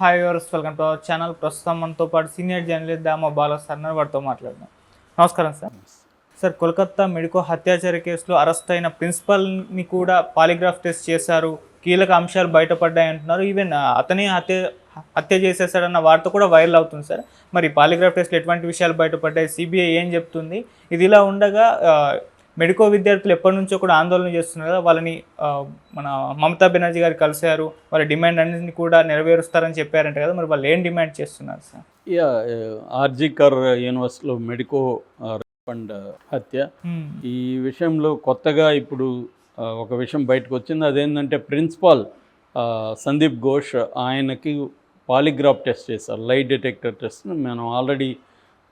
Hi viewers, welcome to our channel. ప్రస్తుతం మనతో పాటు సీనియర్ జర్నలిస్ట్ దామ బాలా సార్ వారితో మాట్లాడదాం. నమస్కారం సార్. సార్, కోల్కతా మెడికో హత్యాచార కేసులో అరెస్ట్ అయిన ప్రిన్సిపల్ని కూడా పాలిగ్రాఫ్ టెస్ట్ చేశారు, కీలక అంశాలు బయటపడ్డాయి అంటున్నారు. ఈవెన్ అతనే హత్య చేసేసాడన్న వార్త కూడా వైరల్ అవుతుంది సార్. మరి పాలిగ్రాఫ్ టెస్ట్లో ఎటువంటి విషయాలు బయటపడ్డాయి, సిబిఐ ఏం చెప్తుంది? ఇది ఇలా ఉండగా మెడికో విద్యార్థులు ఎప్పటి నుంచో కూడా ఆందోళన చేస్తున్నారు కదా, వాళ్ళని మన మమతా బెనర్జీ గారు కలిశారు, వాళ్ళ డిమాండ్ అన్నింటినీ కూడా నెరవేరుస్తారని చెప్పారంట కదా, మరి వాళ్ళు ఏం డిమాండ్ చేస్తున్నారు సార్? ఆర్జికర్ యూనివర్సిటీలో మెడికో ఫండ్ హత్య, ఈ విషయంలో కొత్తగా ఇప్పుడు ఒక విషయం బయటకు వచ్చింది. అదేంటంటే ప్రిన్సిపాల్ సందీప్ ఘోష్ ఆయనకి పాలిగ్రాఫ్ టెస్ట్ చేశారు, లై డిటెక్టర్ టెస్ట్. మనం ఆల్రెడీ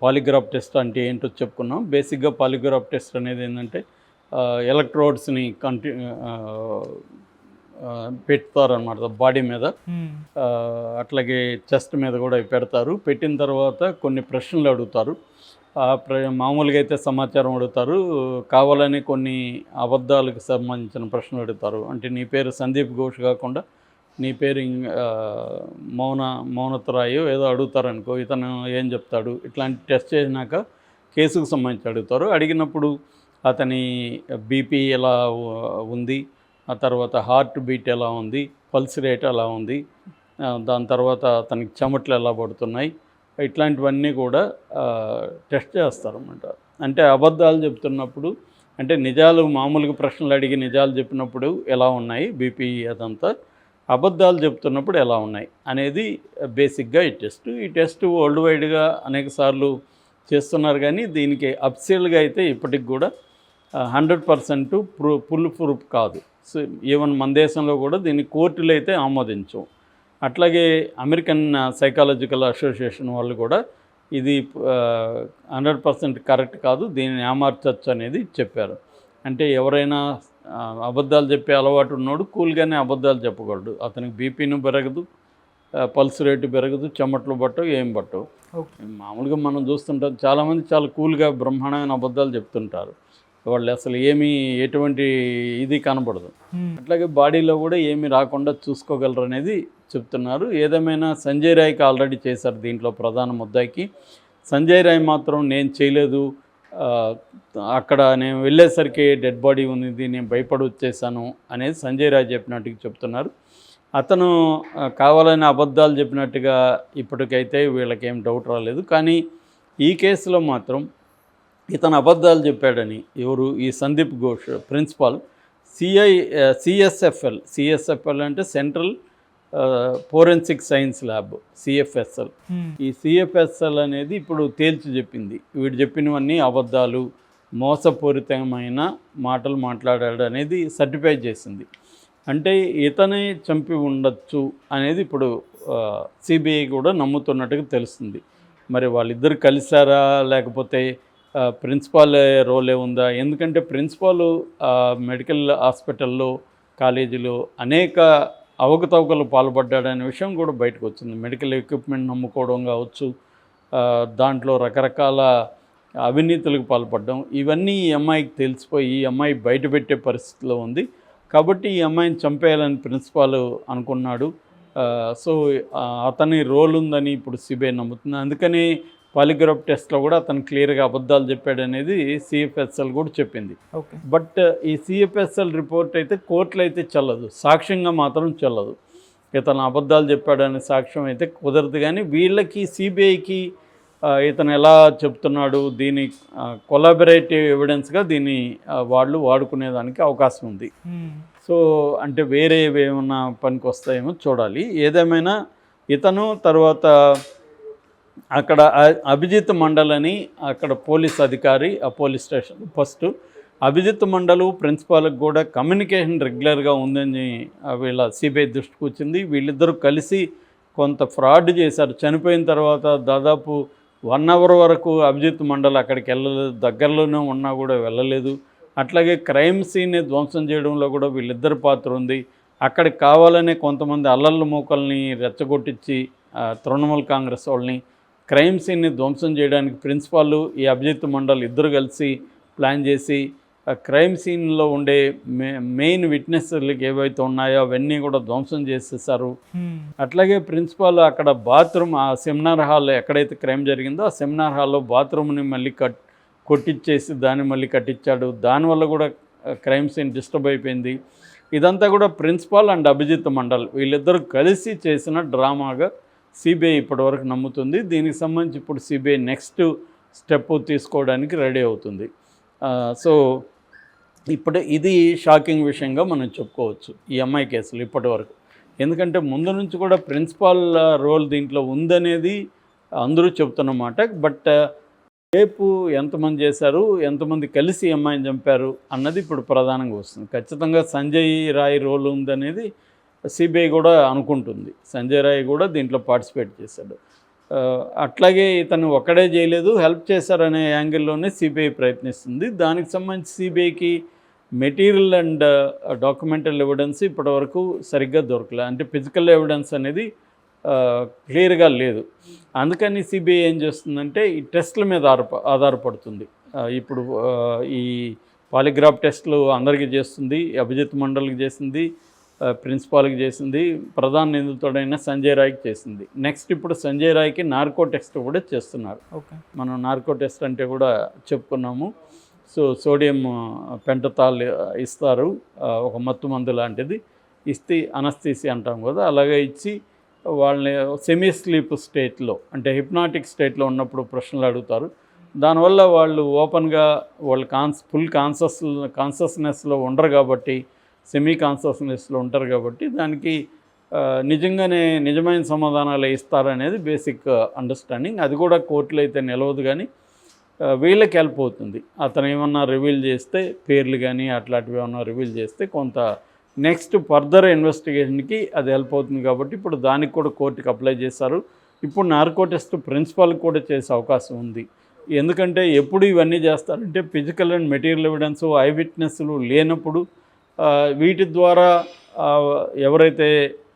పాలిగ్రాఫ్ టెస్ట్ అంటే ఏంటో చెప్పుకున్నాం. బేసిక్గా పాలిగ్రాఫ్ టెస్ట్ అనేది ఏంటంటే ఎలక్ట్రోడ్స్ని పెడతారనమాట బాడీ మీద, అట్లాగే చెస్ట్ మీద కూడా పెడతారు. పెట్టిన తర్వాత కొన్ని ప్రశ్నలు అడుగుతారు. మామూలుగా అయితే సమాచారం అడుగుతారు, కావాలని కొన్ని అబద్ధాలకు సంబంధించిన ప్రశ్నలు అడుగుతారు. అంటే నీ పేరు సందీప్ ఘోష్ కాకుండా నీ పేరు మౌనతరాయో ఏదో అడుగుతారనుకో, ఇతను ఏం చెప్తాడు, ఇట్లాంటి టెస్ట్ చేసినాక కేసుకు సంబంధించి అడుగుతారు. అడిగినప్పుడు అతని బీపీ ఎలా ఉంది, ఆ తర్వాత హార్ట్ బీట్ ఎలా ఉంది, పల్స్ రేట్ ఎలా ఉంది, దాని తర్వాత అతనికి చెమటలు ఎలా పడుతున్నాయి, ఇట్లాంటివన్నీ కూడా టెస్ట్ చేస్తారన్నమాట. అంటే అబద్ధాలు చెప్తున్నప్పుడు, అంటే నిజాలు మామూలుగా ప్రశ్నలు అడిగి నిజాలు చెప్పినప్పుడు ఎలా ఉన్నాయి బీపీ, అదంతా అబద్ధాలు చెప్తున్నప్పుడు ఎలా ఉన్నాయి అనేది బేసిక్గా ఈ టెస్ట్ వరల్డ్ వైడ్గా అనేక సార్లు చేస్తున్నారు. కానీ దీనికి అఫీషియల్గా అయితే ఇప్పటికి కూడా 100% ఫుల్ ప్రూఫ్ కాదు. సో ఈవెన్ మన దేశంలో కూడా దీన్ని కోర్టులు అయితే ఆమోదించవు. అట్లాగే అమెరికన్ సైకాలజికల్ అసోసియేషన్ వాళ్ళు కూడా ఇది 100% కరెక్ట్ కాదు, దీన్ని ఏమార్చచ్చు అనేది చెప్పారు. అంటే ఎవరైనా అబద్ధాలు చెప్పే అలవాటు ఉన్నోడు కూల్గానే అబద్ధాలు చెప్పగలడు. అతనికి బీపీను పెరగదు, పల్స్ రేటు పెరగదు, చెమటలు పట్టవు, ఏం పట్టవు. మామూలుగా మనం చూస్తుంటాం, చాలామంది చాలా కూల్గా బ్రహ్మాండమైన అబద్ధాలు చెప్తుంటారు. వాళ్ళు అసలు ఎటువంటి ఇది కనపడదు. అట్లాగే బాడీలో కూడా ఏమీ రాకుండా చూసుకోగలరు అనేది చెప్తున్నారు. ఏదేమైనా సంజయ్ రాయ్కి ఆల్రెడీ చేశారు దీంట్లో ప్రధాన ముద్దాయికి. సంజయ్ రాయ్ మాత్రం నేను చేయలేదు, అక్కడ నేను వెళ్ళేసరికి డెడ్ బాడీ ఉంది, నేను భయపడి వచ్చేసాను అనేది సంజయ్ రాయ్ చెప్పినట్టుగా చెప్తున్నారు. అతను కావాలని అబద్ధాలు చెప్పినట్టుగా ఇప్పటికైతే వీళ్ళకేం డౌట్ రాలేదు. కానీ ఈ కేసులో మాత్రం ఇతను అబద్ధాలు చెప్పాడని ఈ సందీప్ ఘోష్ ప్రిన్సిపాల్ సిఎస్ఎఫ్ఎల్ అంటే central forensic science lab, CFSL. ఈ సిఎఫ్ఎస్ఎల్ అనేది ఇప్పుడు తేల్చి చెప్పింది వీడు చెప్పినవన్నీ అబద్ధాలు, మోసపూరితమైన మాటలు మాట్లాడాడు అనేది సర్టిఫై చేసింది. అంటే ఇతనే చంపి ఉండొచ్చు అనేది ఇప్పుడు సిబిఐ కూడా నమ్ముతున్నట్టుగా తెలుస్తుంది. మరి వాళ్ళిద్దరు కలిసారా, లేకపోతే ప్రిన్సిపాల్ రోలే ఉందా? ఎందుకంటే ప్రిన్సిపాల్ మెడికల్ హాస్పిటల్లో, కాలేజీలో అనేక అవకతవకలు పాల్పడ్డాడనే విషయం కూడా బయటకు వచ్చింది. మెడికల్ ఎక్విప్మెంట్ నమ్ముకోవడం కావచ్చు, దాంట్లో రకరకాల అవినీతులకు పాల్పడడం, ఇవన్నీ ఈ అమ్మాయికి తెలిసిపోయి ఈ అమ్మాయి బయటపెట్టే పరిస్థితిలో ఉంది. కాబట్టి ఈ అమ్మాయిని చంపేయాలని ప్రిన్సిపాల్ అనుకున్నాడు. సో అతని రోల్ ఉందని ఇప్పుడు సిబిఐ నమ్ముతుంది. అందుకని పాలిగ్రాఫ్ టెస్ట్లో కూడా అతను క్లియర్గా అబద్ధాలు చెప్పాడనేది సిఎఫ్ఎస్ఎల్ కూడా చెప్పింది. బట్ ఈ సిఎఫ్ఎస్ఎల్ రిపోర్ట్ అయితే కోర్టులో అయితే చెల్లదు, సాక్ష్యంగా మాత్రం చెల్లదు. ఇతను అబద్ధాలు చెప్పాడనే సాక్ష్యం అయితే కుదరదు. కానీ వీళ్ళకి సిబిఐకి ఇతను ఎలా చెప్తున్నాడు, దీని కొలాబరేటివ్ ఎవిడెన్స్గా దీన్ని వాళ్ళు వాడుకునేదానికి అవకాశం ఉంది. సో అంటే వేరే ఏమైనా పనికి వస్తాయేమో చూడాలి. ఏదేమైనా ఇతను తర్వాత అక్కడ అభిజిత్ మండల్ అని అక్కడ పోలీస్ అధికారి, ఆ police station first Abhijit Mandal ప్రిన్సిపాల్కి కూడా కమ్యూనికేషన్ రెగ్యులర్గా ఉందని వీళ్ళ సిబిఐ దృష్టికి వచ్చింది. వీళ్ళిద్దరూ కలిసి కొంత ఫ్రాడ్ చేశారు. చనిపోయిన తర్వాత దాదాపు 1 అవర్ వరకు అభిజిత్ మండల్ అక్కడికి వెళ్ళలేదు, దగ్గరలోనే ఉన్నా కూడా వెళ్ళలేదు. అట్లాగే క్రైమ్ సీన్ని ధ్వంసం చేయడంలో కూడా వీళ్ళిద్దరి పాత్ర ఉంది. అక్కడికి కావాలనే కొంతమంది అల్లర్ల మూకల్ని రెచ్చగొట్టించి తృణమూల్ కాంగ్రెస్ వాళ్ళని క్రైమ్ సీన్ని ధ్వంసం చేయడానికి ప్రిన్సిపాల్, ఈ అభిజిత్ మండల్ ఇద్దరు కలిసి ప్లాన్ చేసి క్రైమ్ సీన్లో ఉండే మెయిన్ విట్నెస్లకి ఏవైతే ఉన్నాయో అవన్నీ కూడా ధ్వంసం చేసేసారు. అట్లాగే ప్రిన్సిపాల్ అక్కడ బాత్రూమ్, ఆ సెమినార్ హాల్ ఎక్కడైతే క్రైమ్ జరిగిందో ఆ సెమినార్ హాల్లో బాత్రూమ్ని మళ్ళీ కొట్టించేసి దాన్ని మళ్ళీ కట్టించాడు. దానివల్ల కూడా క్రైమ్ సీన్ డిస్టర్బ్ అయిపోయింది. ఇదంతా కూడా ప్రిన్సిపాల్ అండ్ అభిజిత్ మండల్ వీళ్ళిద్దరూ కలిసి చేసిన డ్రామాగా సిబిఐ ఇప్పటివరకు నమ్ముతుంది. దీనికి సంబంధించి ఇప్పుడు సిబిఐ నెక్స్ట్ స్టెప్ తీసుకోవడానికి రెడీ అవుతుంది. సో ఇప్పుడు ఇది షాకింగ్ విషయంగా మనం చెప్పుకోవచ్చు ఈ అమ్మాయి కేసులు ఇప్పటివరకు. ఎందుకంటే ముందు నుంచి కూడా ప్రిన్సిపాల్ రోల్ దీంట్లో ఉందనేది అందరూ చెప్తున్నమాట. బట్ రేపు ఎంతమంది చేశారు, ఎంతమంది కలిసి ఈ అమ్మాయిని చంపారు అన్నది ఇప్పుడు ప్రధానంగా వస్తుంది. ఖచ్చితంగా సంజయ్ రాయ్ రోల్ ఉందనేది సిబిఐ కూడా అనుకుంటుంది. సంజయ్ రాయ్ కూడా దీంట్లో పార్టిసిపేట్ చేశాడు. అట్లాగే ఇతను ఒక్కడే చేయలేదు, హెల్ప్ చేశారనే యాంగిల్లోనే సిబిఐ ప్రయత్నిస్తుంది. దానికి సంబంధించి సిబిఐకి మెటీరియల్ అండ్ డాక్యుమెంటల్ ఎవిడెన్స్ ఇప్పటివరకు సరిగ్గా దొరకలే. అంటే ఫిజికల్ ఎవిడెన్స్ అనేది క్లియర్గా లేదు. అందుకని సిబిఐ ఏం చేస్తుందంటే ఈ టెస్టుల మీద ఆధారపడుతుంది. ఇప్పుడు ఈ పాలిగ్రాఫ్ టెస్టులు అందరికీ చేస్తుంది, అభిజిత్ మండల్కి చేసింది, ప్రిన్సిపాల్కి చేసింది, ప్రధాన నిందితుడైన సంజయ్ రాయ్కి చేసింది. నెక్స్ట్ ఇప్పుడు సంజయ్ రాయ్కి నార్కో టెస్ట్ కూడా చేస్తున్నారు. మనం నార్కో టెస్ట్ అంటే కూడా చెప్పుకున్నాము. సో సోడియం పెంటతాల్ ఇస్తారు, ఒక మత్తు మందు లాంటిది ఇస్తే అనస్థీసి అంటాం కదా, అలాగే ఇచ్చి వాళ్ళని సెమీ స్లీప్ స్టేట్లో అంటే హిప్నాటిక్ స్టేట్లో ఉన్నప్పుడు ప్రశ్నలు అడుగుతారు. దానివల్ల వాళ్ళు ఓపెన్గా వాళ్ళు ఫుల్ కాన్షియస్నెస్లో ఉండరు కాబట్టి, సెమీ కాన్షియస్నెస్లో ఉంటారు కాబట్టి దానికి నిజంగానే నిజమైన సమాధానాలు ఇస్తారనేది బేసిక్ అండర్స్టాండింగ్. అది కూడా కోర్టులో అయితే నిలవదు, కానీ వీళ్ళకి హెల్ప్ అవుతుంది. అతను ఏమన్నా రివీల్ చేస్తే, పేర్లు కానీ అట్లాంటివి ఏమన్నా రివీల్ చేస్తే కొంత నెక్స్ట్ ఫర్దర్ ఇన్వెస్టిగేషన్కి అది హెల్ప్ అవుతుంది. కాబట్టి ఇప్పుడు దానికి కూడా కోర్టుకి అప్లై చేశారు. ఇప్పుడు నార్కో టెస్ట్ ప్రిన్సిపాల్కి కూడా చేసే అవకాశం ఉంది. ఎందుకంటే ఎప్పుడు ఇవన్నీ చేస్తారంటే physical and material evidence, eye విట్నెస్లు లేనప్పుడు వీటి ద్వారా ఎవరైతే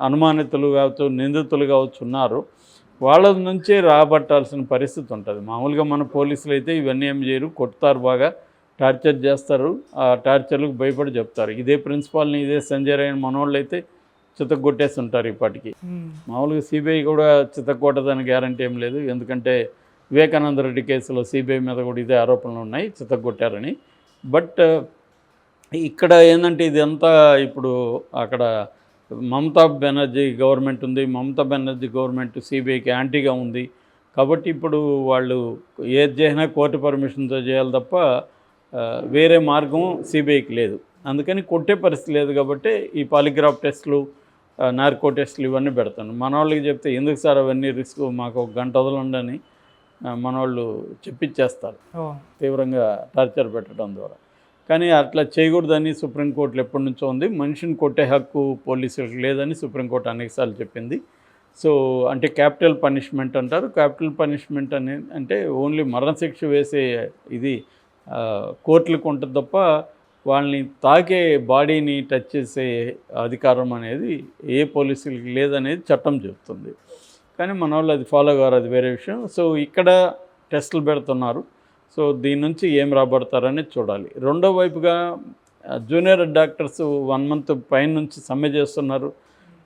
అనుమానితులు కావచ్చు, నిందితులు కావచ్చు ఉన్నారో వాళ్ళ నుంచే రాబట్టాల్సిన పరిస్థితి ఉంటుంది. మామూలుగా మన పోలీసులు అయితే ఇవన్నీ ఏం చేయరు, కొడతారు, బాగా టార్చర్ చేస్తారు, ఆ టార్చర్లకు భయపడి చెప్తారు. ఇదే ప్రిన్సిపాల్ని, ఇదే సంజయ్ రాయ్ మనోళ్ళు అయితే చితగొట్టేస్తుంటారు ఇప్పటికీ. మామూలుగా సిబిఐ కూడా చితగొట్టదని గ్యారంటీ ఏం లేదు. ఎందుకంటే వివేకానంద రెడ్డి కేసులో సిబిఐ మీద కూడా ఇదే ఆరోపణలు ఉన్నాయి, చితగొట్టారని. బట్ ఇక్కడ ఏంటంటే ఇదంతా ఇప్పుడు అక్కడ మమతా బెనర్జీ గవర్నమెంట్ ఉంది. మమతా బెనర్జీ గవర్నమెంట్ సిబిఐకి యాంటీగా ఉంది. కాబట్టి ఇప్పుడు వాళ్ళు ఏది చేసినా కోర్టు పర్మిషన్తో చేయాలి తప్ప వేరే మార్గం సిబిఐకి లేదు. అందుకని కొట్టే పరిస్థితి లేదు. కాబట్టి ఈ పాలిగ్రాఫ్ టెస్టులు, నార్కో టెస్టులు ఇవన్నీ పెడతాను. మన వాళ్ళకి చెప్తే ఎందుకు సార్ అవన్నీ రిస్క్, మాకు ఒక గంట వదలండి మన వాళ్ళు చెప్పించేస్తారు, తీవ్రంగా టార్చర్ పెట్టడం ద్వారా. కానీ అట్లా చేయకూడదని సుప్రీంకోర్టులో ఎప్పటి నుంచో ఉంది. మనిషిని కొట్టే హక్కు పోలీసులకు లేదని సుప్రీంకోర్టు అనేకసార్లు చెప్పింది. సో అంటే క్యాపిటల్ పనిష్మెంట్ అంటారు. క్యాపిటల్ పనిష్మెంట్ అంటే ఓన్లీ మరణశిక్ష వేసే ఇది కోర్టులకు ఉంటుంది తప్ప వాళ్ళని తాకే బాడీని టచ్ చేసే అధికారం అనేది ఏ పోలీసులకి లేదనేది చట్టం చెప్తుంది. కానీ మన వాళ్ళు అది ఫాలో కారు, అది వేరే విషయం. సో ఇక్కడ టెస్టులు పెడుతున్నారు. సో దీని నుంచి ఏం రాబడతారనేది చూడాలి. రెండో వైపుగా జూనియర్ డాక్టర్స్ 1 month పైన నుంచి సమ్మె చేస్తున్నారు.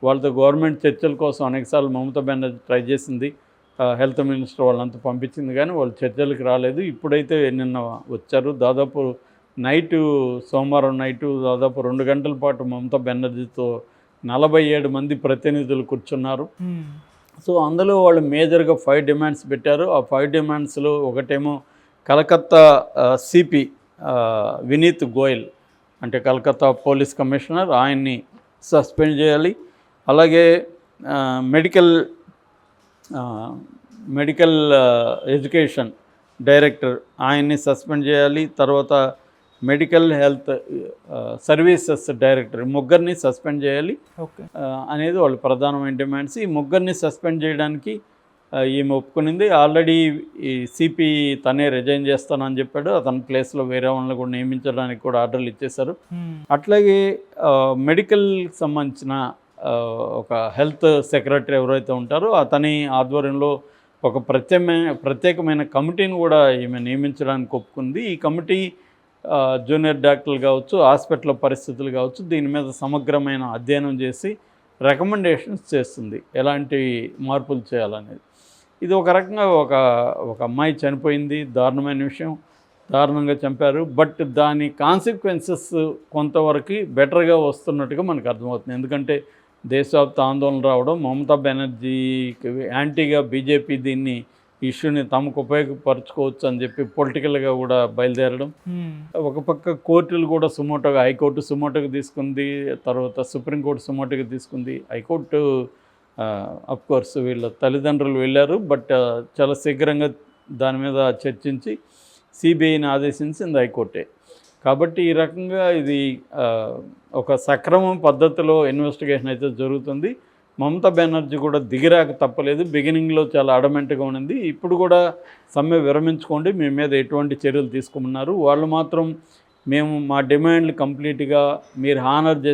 వాళ్ళతో గవర్నమెంట్ చర్చల కోసం అనేకసార్లు మమతా బెనర్జీ ట్రై చేసింది, హెల్త్ మినిస్టర్ వాళ్ళంతా పంపించింది, కానీ వాళ్ళు చర్చలకు రాలేదు. ఇప్పుడైతే నిన్న వచ్చారు. దాదాపు సోమవారం నైటు దాదాపు 2 గంటల పాటు మమతా బెనర్జీతో 47 మంది ప్రతినిధులు కూర్చున్నారు. సో అందులో వాళ్ళు మేజర్గా 5 డిమాండ్స్ పెట్టారు. ఆ 5 డిమాండ్స్లో ఒకటేమో కలకత్తా సిపి వినీత్ గోయల్, అంటే కలకత్తా పోలీస్ కమిషనర్, ఆయన్ని సస్పెండ్ చేయాలి. అలాగే మెడికల్ ఎడ్యుకేషన్ డైరెక్టర్ ఆయన్ని సస్పెండ్ చేయాలి. తర్వాత మెడికల్ హెల్త్ సర్వీసెస్ డైరెక్టర్, ముగ్గురిని సస్పెండ్ చేయాలి అనేది వాళ్ళు ప్రధానమైన డిమాండ్స్. ఈ ముగ్గురిని సస్పెండ్ చేయడానికి ఈమె ఒప్పుకునింది. ఆల్రెడీ ఈ సిపి తనే రిజైన్ చేస్తానని చెప్పాడు. అతని ప్లేస్లో వేరే వాళ్ళని కూడా నియమించడానికి కూడా ఆర్డర్లు ఇచ్చేశారు. అట్లాగే మెడికల్కి సంబంధించిన ఒక హెల్త్ సెక్రటరీ ఎవరైతే ఉంటారో అతని ఆధ్వర్యంలో ఒక ప్రత్యేకమైన కమిటీని కూడా ఈమె నియమించడానికి ఒప్పుకుంది. ఈ కమిటీ జూనియర్ డాక్టర్లు కావచ్చు, హాస్పిటల్ పరిస్థితులు కావచ్చు, దీని మీద సమగ్రమైన అధ్యయనం చేసి రికమెండేషన్స్ చేస్తుంది ఎలాంటి మార్పులు చేయాలనేది. ఇది ఒక రకంగా ఒక అమ్మాయి చనిపోయింది, దారుణమైన విషయం, దారుణంగా చంపారు. బట్ దాని కాన్సిక్వెన్సెస్ కొంతవరకు బెటర్గా వస్తున్నట్టుగా మనకు అర్థమవుతుంది. ఎందుకంటే దేశవ్యాప్త ఆందోళన రావడం, మమతా బెనర్జీకి యాంటీగా బీజేపీ దీన్ని ఇష్యూని తమకు ఉపయోగపరచుకోవచ్చు అని చెప్పి పొలిటికల్గా కూడా బయలుదేరడం, ఒక పక్క కోర్టులు కూడా సుమోటోగా, హైకోర్టు సుమోటోగా తీసుకుంది, తర్వాత సుప్రీంకోర్టు సుమోటోగా తీసుకుంది. హైకోర్టు కోర్స్ వీళ్ళ తల్లిదండ్రులు వెళ్ళారు, బట్ చాలా శీఘ్రంగా దాని మీద చర్చించి సిబిఐని ఆదేశించింది హైకోర్టే. కాబట్టి ఈ రకంగా ఇది ఒక సక్రమ పద్ధతిలో ఇన్వెస్టిగేషన్ అయితే జరుగుతుంది. మమతా బెనర్జీ కూడా దిగిరాక తప్పలేదు. బిగినింగ్లో చాలా అడమెంట్గా ఉండింది. ఇప్పుడు కూడా సమ్మె విరమించుకోండి, మీ మీద ఎటువంటి చర్యలు తీసుకోమన్నారు. వాళ్ళు మాత్రం మేము మా డిమాండ్లు కంప్లీట్గా మీరు హానర్ చేసి